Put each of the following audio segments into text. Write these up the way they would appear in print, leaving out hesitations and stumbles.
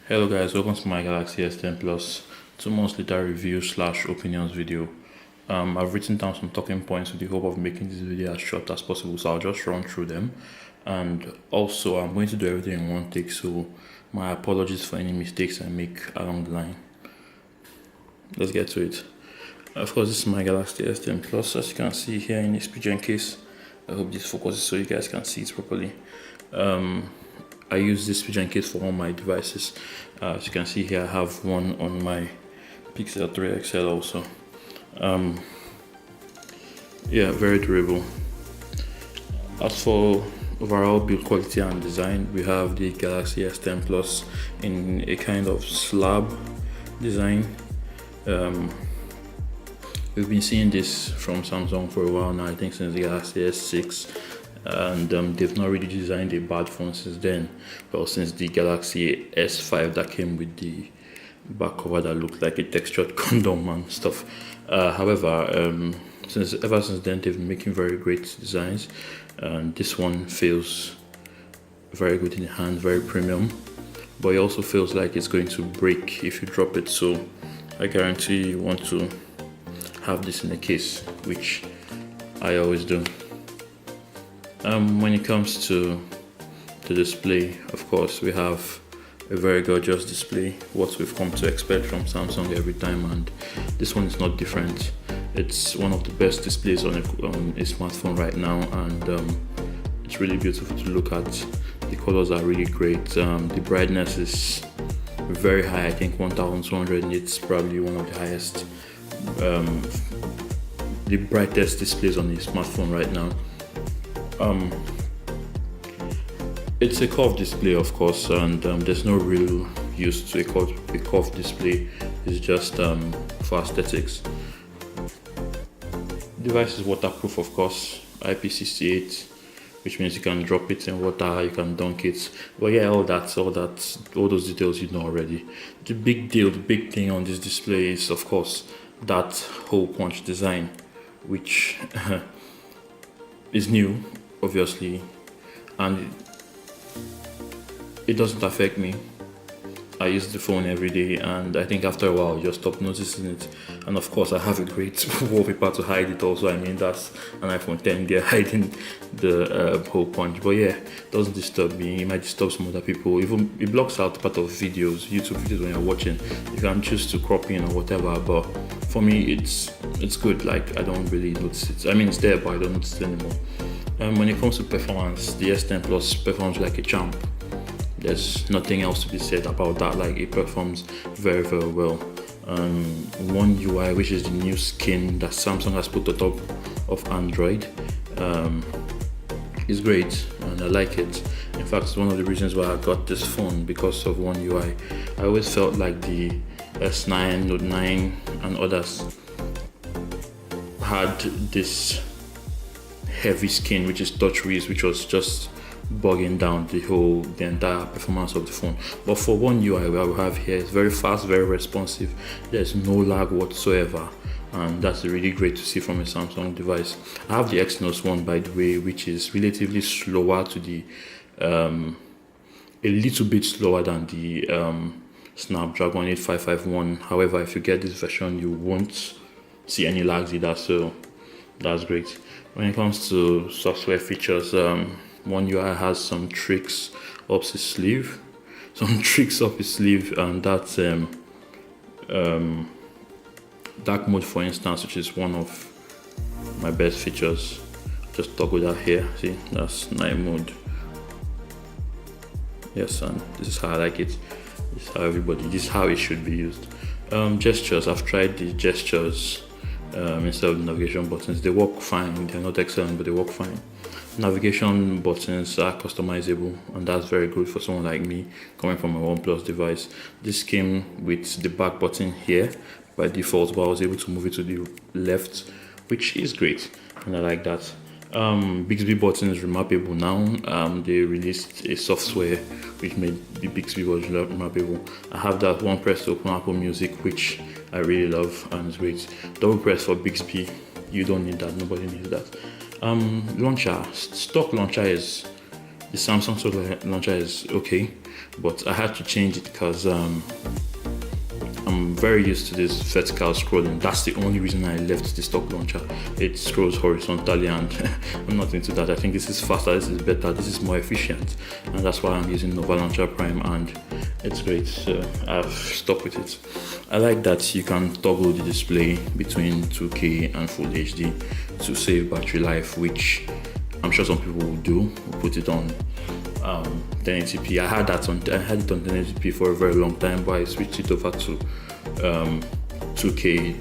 Hello guys, welcome to my Galaxy S10 Plus 2 months later review / opinions video. I've written down some talking points with the hope of making this video as short as possible, so I'll just run through them. And also I'm going to do everything in one take, so my apologies for any mistakes I make along the line. Let's get to it. Of course, this is my Galaxy S10 Plus, as you can see here in this pigeon case. I hope this focuses so you guys can see it properly. I use this pigeon case for all my devices. As you can see here, I have one on my Pixel 3 XL also. Yeah, very durable. As for overall build quality and design, we have the Galaxy S10 Plus in a kind of slab design. We've been seeing this from Samsung for a while now, I think since the Galaxy S6. And they've not really designed a bad phone since then. Well, since the Galaxy S5 that came with the back cover that looked like a textured condom and stuff. However, ever since then, they've been making very great designs, and this one feels very good in the hand, very premium, but it also feels like it's going to break if you drop it. So I guarantee you want to have this in a case, which I always do. When it comes to the display, of course, we have a very gorgeous display, what we've come to expect from Samsung every time, and this one is not different. It's one of the best displays on a smartphone right now, and it's really beautiful to look at. The colors are really great. The brightness is very high. I think 1200 nits, probably one of the highest, the brightest displays on a smartphone right now. It's a curved display, of course, and there's no real use to a curved display. It's just for aesthetics. The device is waterproof, of course, IP68, which means you can drop it in water, you can dunk it. But yeah, all those details you know already. The big thing on this display is, of course, that hole punch design, which is new, obviously, and it doesn't affect me. I use the phone every day, and I think after a while you just stop noticing it. And of course, I have a great wallpaper to hide it also. I mean, that's an iPhone 10, they're hiding the hole punch. But yeah, it doesn't disturb me. It might disturb some other people. Even it blocks out part of videos, YouTube videos when you're watching. You can choose to crop in or whatever, but for me it's good. Like, I don't really notice it. I mean, it's there, but I don't notice it anymore. When it comes to performance, the S10 Plus performs like a champ. There's nothing else to be said about that. Like, it performs very, very well. One UI, which is the new skin that Samsung has put on top of Android, is great, and I like it. In fact, it's one of the reasons why I got this phone, because of One UI. I always felt like the S9, Note 9, and others had this heavy skin, which is TouchWiz, which was just bogging down the entire performance of the phone. But for One UI, what we have here is very fast, very responsive. There's no lag whatsoever, and that's really great to see from a Samsung device. I have the Exynos one, by the way, which is relatively slower to the a little bit slower than the Snapdragon 8551. However, if you get this version, you won't see any lags either, so that's great. When it comes to software features, One UI has some tricks up his sleeve, and that's dark mode, for instance, which is one of my best features. Just toggle that here. See, that's night mode. Yes, and this is how I like it. This is how it should be used. Gestures, I've tried the gestures instead of the navigation buttons. They work fine. They're not excellent, but they work fine. Navigation buttons are customizable, and that's very good for someone like me coming from a OnePlus device. This came with the back button here by default, but I was able to move it to the left, which is great, and I like that. Bixby button is remappable now. They released a software which made the Bixby button remappable. I have that one press to open Apple Music, which I really love, and it's great. Double press for Bixby, you don't need that, nobody needs that. Launcher, stock launcher is The Samsung stock launcher is okay, but I had to change it because I'm very used to this vertical scrolling. That's the only reason I left the stock launcher. It scrolls horizontally and I'm not into that. I think this is faster, this is better, this is more efficient, and that's why I'm using Nova Launcher Prime, and it's great, so I've stuck with it. I like that you can toggle the display between 2K and Full HD to save battery life, which I'm sure some people will do, will put it on 1080p. I had it on 1080p for a very long time, but I switched it over to 2K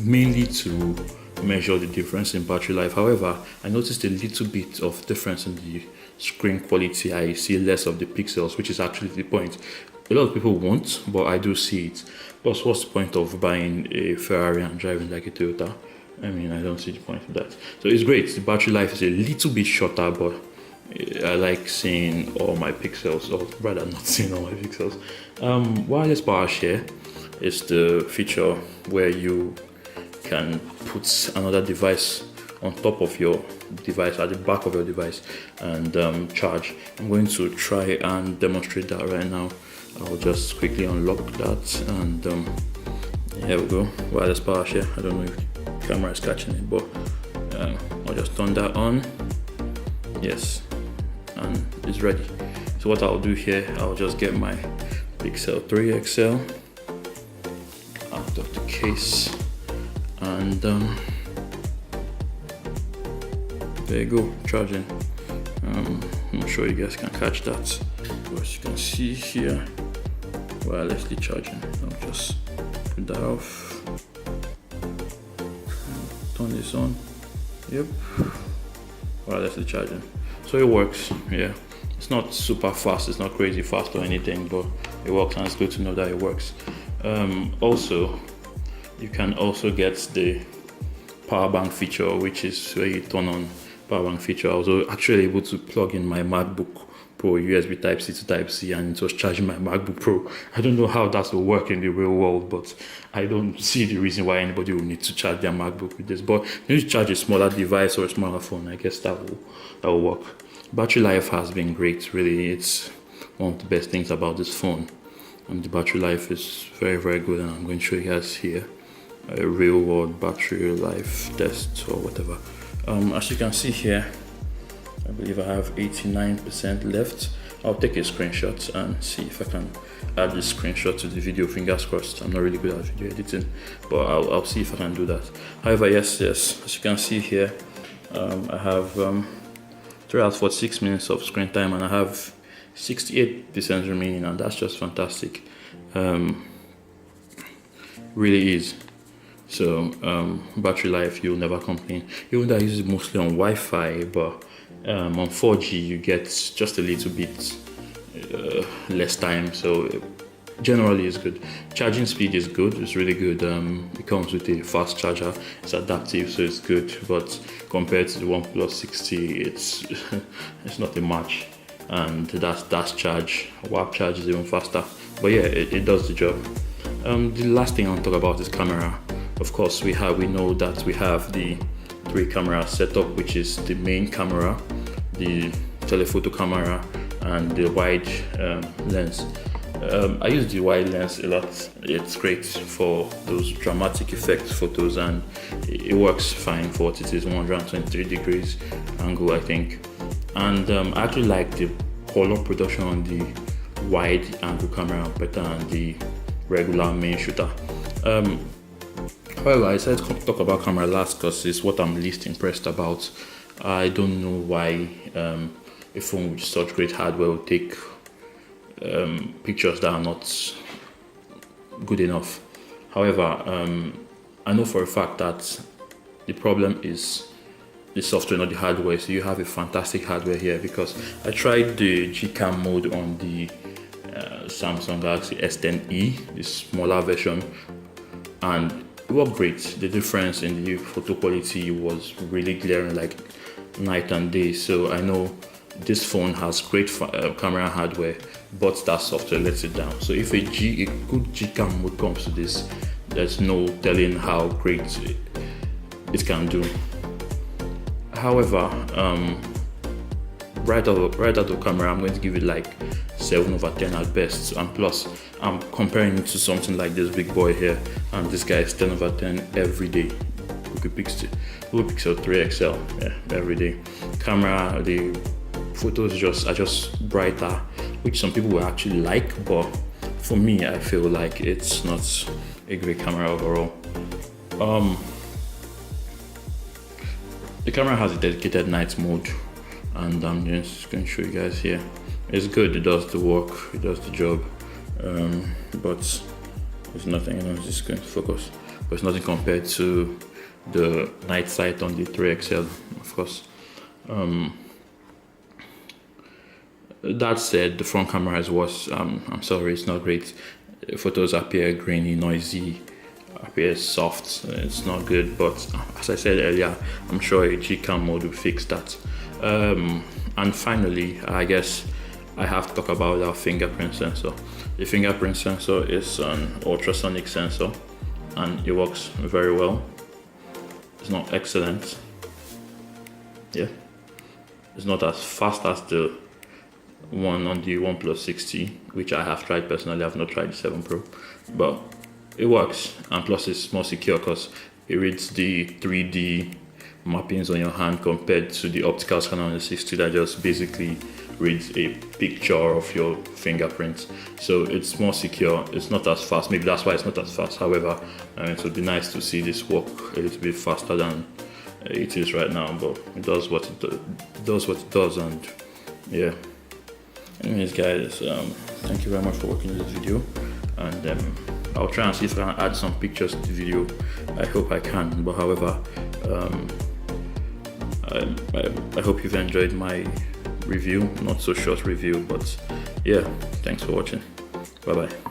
mainly to measure the difference in battery life. However, I noticed a little bit of difference in the screen quality. I see less of the pixels, which is actually the point. A lot of people won't, but I do see it. Plus, what's the point of buying a Ferrari and driving like a Toyota? I mean, I don't see the point of that. So it's great. The battery life is a little bit shorter, but I like seeing all my pixels, or rather not seeing all my pixels. Wireless power share is the feature where you can put another device on top of your device, at the back of your device, and charge. I'm going to try and demonstrate that right now. I'll just quickly unlock that, and here we go. Wireless power share. I don't know if the camera is catching it, but I'll just turn that on. Yes, and it's ready. So what I'll do here, I'll just get my Pixel 3 XL out of the case, and there you go, charging. I'm sure you guys can catch that. As you can see here, wirelessly charging. I'll just put that off, turn this on. Yep, wirelessly charging. So it works. Yeah, it's not super fast, it's not crazy fast or anything, but it works, and it's good to know that it works. Also, you can also get the power bank feature, which is where you turn on power bank feature. I was actually able to plug in my MacBook Pro USB Type-C to Type-C, and it was charging my MacBook Pro. I don't know how that will work in the real world, but I don't see the reason why anybody will need to charge their MacBook with this. But if you charge a smaller device or a smaller phone, I guess that will work. Battery life has been great, really. It's one of the best things about this phone, and the battery life is very, very good. And I'm going to show you guys here a real world battery life test or whatever. As you can see here, I believe I have 89% left. I'll take a screenshot and see if I can add this screenshot to the video. Fingers crossed. I'm not really good at video editing, but I'll see if I can do that. However, yes, as you can see here, I have 3 hours 46 minutes of screen time, and I have 68% remaining, and that's just fantastic. Really is. So battery life, you'll never complain. Even though I use it mostly on Wi-Fi, but on 4G you get just a little bit less time, so generally it's good. Charging speed is good, it's really good. It comes with a fast charger, it's adaptive, so it's good, but compared to the OnePlus 60, it's it's not a match. And that's charge, warp charge is even faster, but yeah, it does the job. The last thing I want to talk about is camera. Of course, we know that we have the 3 camera setup, which is the main camera, the telephoto camera, and the wide lens. I use the wide lens a lot. It's great for those dramatic effect photos, and it works fine for what it is, 123 degrees angle, I think. And I actually like the color production on the wide angle camera better than the regular main shooter. However, I decided to talk about camera last because it's what I'm least impressed about. I don't know why a phone with such great hardware will take pictures that are not good enough. However, I know for a fact that the problem is the software, not the hardware. So you have a fantastic hardware here, because I tried the Gcam mode on the Samsung Galaxy S10e, the smaller version, and it worked great. The difference in the photo quality was really glaring, like night and day. So I know this phone has great camera hardware, but that software lets it down. So if a good Gcam mode comes to this, there's no telling how great it can do. However, right out of camera, I'm going to give it like 7 over 10 at best. And plus, I'm comparing it to something like this big boy here, and this guy is 10 over 10 every day. Google Pixel 3 XL, yeah, every day. Camera, the photos are just brighter, which some people will actually like, but for me, I feel like it's not a great camera overall. The camera has a dedicated night mode, and I'm just going to show you guys here. It's good, it does the work, it does the job, but there's nothing, I'm just going to focus, but it's nothing compared to the night sight on the 3XL, of course. That said, the front camera is worse. I'm sorry, it's not great. Photos appear grainy, noisy, appear soft. It's not good, but as I said earlier, I'm sure a Gcam mode will fix that. And finally, I guess I have to talk about our fingerprint sensor. The fingerprint sensor is an ultrasonic sensor, and it works very well. It's not excellent. Yeah, it's not as fast as the one on the OnePlus 6T, which I have tried personally. I've not tried the 7 Pro, but it works, and plus it's more secure because it reads the 3D mappings on your hand compared to the optical scanner on the 6T that just basically reads a picture of your fingerprints. So it's more secure, it's not as fast, maybe that's why it's not as fast. However, it would be nice to see this work a little bit faster than it is right now, but it does what it does, and yeah. Anyways guys, thank you very much for watching this video, and I'll try and see if I can add some pictures to the video. I hope I can, but however, I hope you've enjoyed my review, not so short review, but yeah, thanks for watching. Bye bye.